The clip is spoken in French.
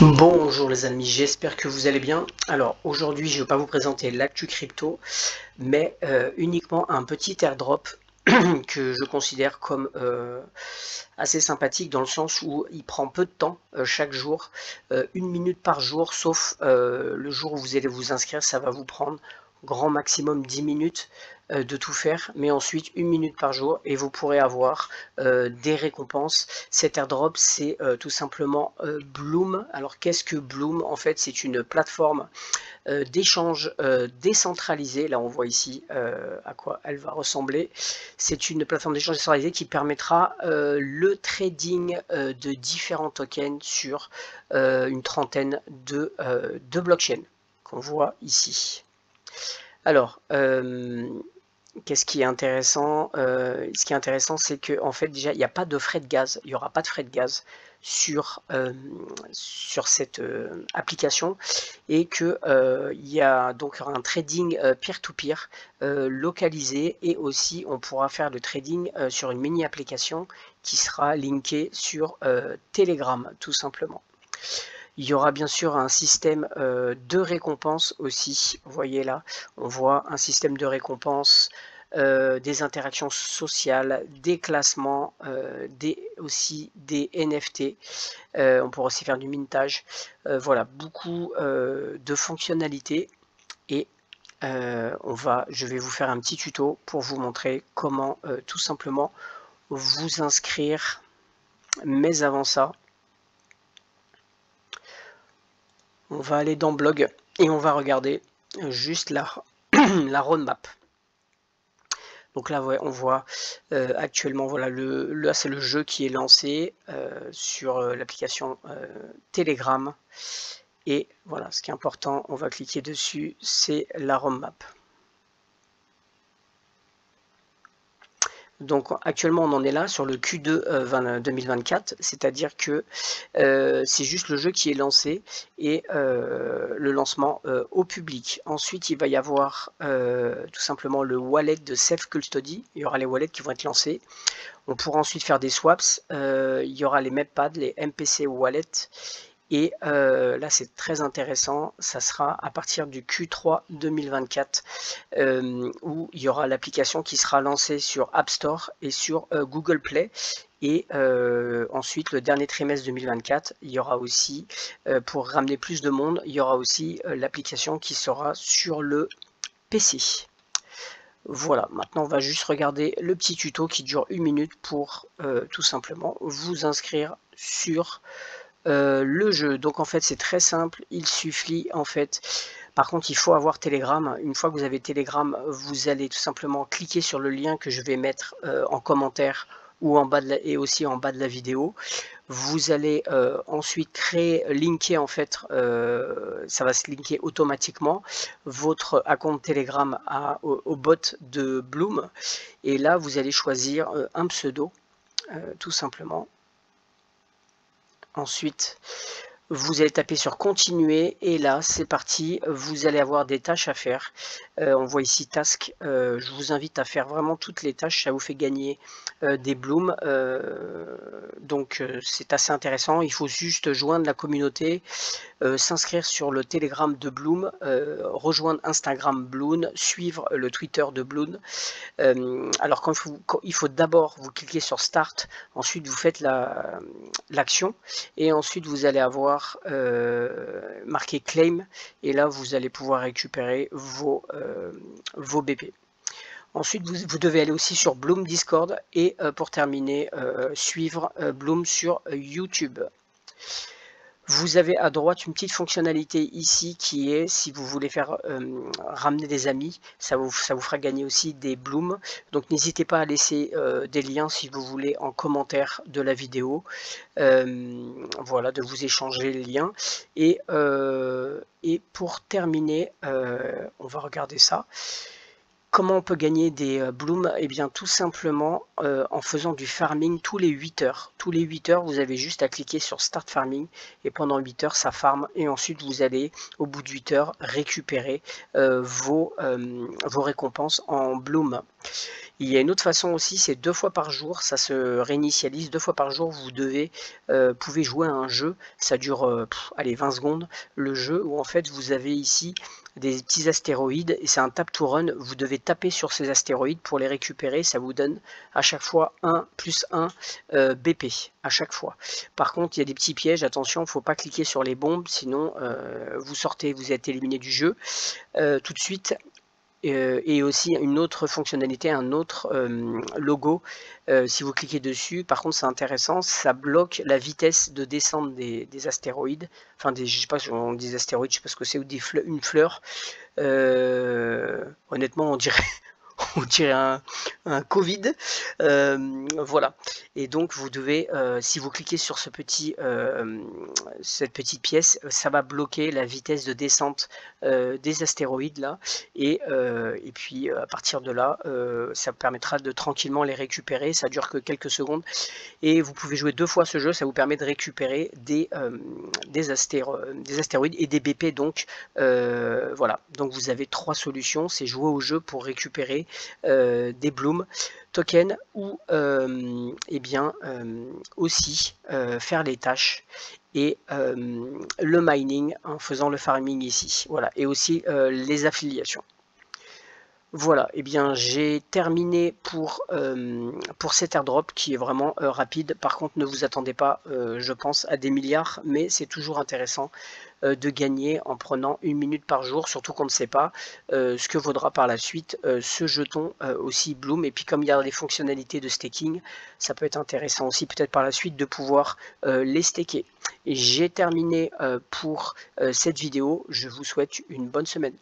Bonjour les amis, j'espère que vous allez bien. Alors aujourd'hui, je ne vais pas vous présenter l'actu crypto, mais uniquement un petit airdrop que je considère comme assez sympathique dans le sens où il prend peu de temps chaque jour, 1 minute par jour, sauf le jour où vous allez vous inscrire, ça va vous prendre grand maximum 10 minutes de tout faire, mais ensuite 1 minute par jour et vous pourrez avoir des récompenses. Cet airdrop, c'est tout simplement Bloom. Alors qu'est-ce que Bloom? En fait, c'est une plateforme d'échange décentralisée. Là, on voit ici à quoi elle va ressembler. C'est une plateforme d'échange décentralisée qui permettra le trading de différents tokens sur une trentaine de blockchains qu'on voit ici. Alors, qu'est-ce qui est intéressant? Ce qui est intéressant, c'est que en fait, déjà, il n'y a pas de frais de gaz. Il n'y aura pas de frais de gaz sur cette application, et que il y a donc un trading peer-to-peer localisé, et aussi on pourra faire le trading sur une mini application qui sera linkée sur Telegram, tout simplement. Il y aura bien sûr un système de récompense aussi. Vous voyez là, on voit un système de récompense, des interactions sociales, des classements, aussi des NFT. On pourra aussi faire du mintage. Voilà, beaucoup de fonctionnalités. Et je vais vous faire un petit tuto pour vous montrer comment tout simplement vous inscrire. Mais avant ça, on va aller dans blog et on va regarder juste la roadmap. Donc là, ouais, on voit actuellement, voilà, là c'est le jeu qui est lancé sur l'application Telegram. Et voilà, ce qui est important, on va cliquer dessus, c'est la roadmap. Donc actuellement on en est là sur le Q2 2024, c'est-à-dire que c'est juste le jeu qui est lancé, et le lancement au public. Ensuite il va y avoir tout simplement le wallet de Self Custody, il y aura les wallets qui vont être lancés. On pourra ensuite faire des swaps, il y aura les MEPAD, les MPC wallets. Et là, c'est très intéressant, ça sera à partir du Q3 2024 où il y aura l'application qui sera lancée sur App Store et sur Google Play. Et ensuite, le dernier trimestre 2024, il y aura aussi, pour ramener plus de monde, il y aura aussi l'application qui sera sur le PC. Voilà, maintenant on va juste regarder le petit tuto qui dure 1 minute pour tout simplement vous inscrire sur le jeu. Donc en fait c'est très simple, il suffit en fait, par contre il faut avoir Telegram. Une fois que vous avez Telegram, vous allez tout simplement cliquer sur le lien que je vais mettre en commentaire ou en bas et aussi en bas de la vidéo. Vous allez ensuite linker en fait, ça va se linker automatiquement votre compte Telegram au bot de Bloom, et là vous allez choisir un pseudo tout simplement. Ensuite, vous allez taper sur continuer, et là c'est parti, vous allez avoir des tâches à faire. On voit ici task, je vous invite à faire vraiment toutes les tâches, ça vous fait gagner des blooms, donc c'est assez intéressant. Il faut juste joindre la communauté, s'inscrire sur le Telegram de Bloom, rejoindre Instagram Bloom, suivre le Twitter de Bloom. Alors il faut d'abord vous cliquez sur Start, ensuite vous faites l'action, et ensuite vous allez avoir marqué Claim, et là vous allez pouvoir récupérer vos BP. Ensuite vous devez aller aussi sur Bloom Discord, et pour terminer suivre Bloom sur YouTube. Vous avez à droite une petite fonctionnalité ici qui est, si vous voulez faire ramener des amis, ça vous fera gagner aussi des blooms. Donc n'hésitez pas à laisser des liens si vous voulez en commentaire de la vidéo. Voilà, de vous échanger les liens. Et pour terminer, on va regarder ça. Comment on peut gagner des blooms? Eh bien tout simplement en faisant du farming tous les 8 heures. Tous les 8 heures, vous avez juste à cliquer sur Start Farming et pendant 8 heures, ça farme et ensuite vous allez, au bout de 8 heures, récupérer vos récompenses en bloom. Il y a une autre façon aussi, c'est 2 fois par jour, ça se réinitialise. 2 fois par jour, vous pouvez jouer à un jeu, ça dure allez, 20 secondes, le jeu où en fait vous avez ici des petits astéroïdes et c'est un tap to run, vous devez taper sur ces astéroïdes pour les récupérer, ça vous donne à chaque fois 1 plus 1 BP à chaque fois. Par contre, il y a des petits pièges, attention, il ne faut pas cliquer sur les bombes, sinon vous sortez, vous êtes éliminé du jeu tout de suite. Et aussi une autre fonctionnalité, un autre logo, si vous cliquez dessus, par contre c'est intéressant, ça bloque la vitesse de descente des astéroïdes, enfin je sais pas si on dit astéroïdes, je sais pas ce que c'est, ou une fleur, honnêtement on dirait on dirait un Covid, voilà. Et donc vous devez, si vous cliquez sur cette petite pièce, ça va bloquer la vitesse de descente des astéroïdes là, et puis à partir de là, ça permettra de tranquillement les récupérer. Ça dure que quelques secondes et vous pouvez jouer 2 fois ce jeu, ça vous permet de récupérer des astéroïdes et des BP. Donc voilà, donc vous avez 3 solutions, c'est jouer au jeu pour récupérer des blooms tokens ou aussi faire les tâches et le mining en faisant le farming ici, voilà, et aussi les affiliations. Voilà, et bien j'ai terminé pour cet airdrop qui est vraiment rapide. Par contre, ne vous attendez pas, je pense, à des milliards, mais c'est toujours intéressant de gagner en prenant 1 minute par jour, surtout qu'on ne sait pas ce que vaudra par la suite ce jeton aussi Bloom. Et puis comme il y a des fonctionnalités de staking, ça peut être intéressant aussi peut-être par la suite de pouvoir les staker. Et j'ai terminé pour cette vidéo, je vous souhaite une bonne semaine.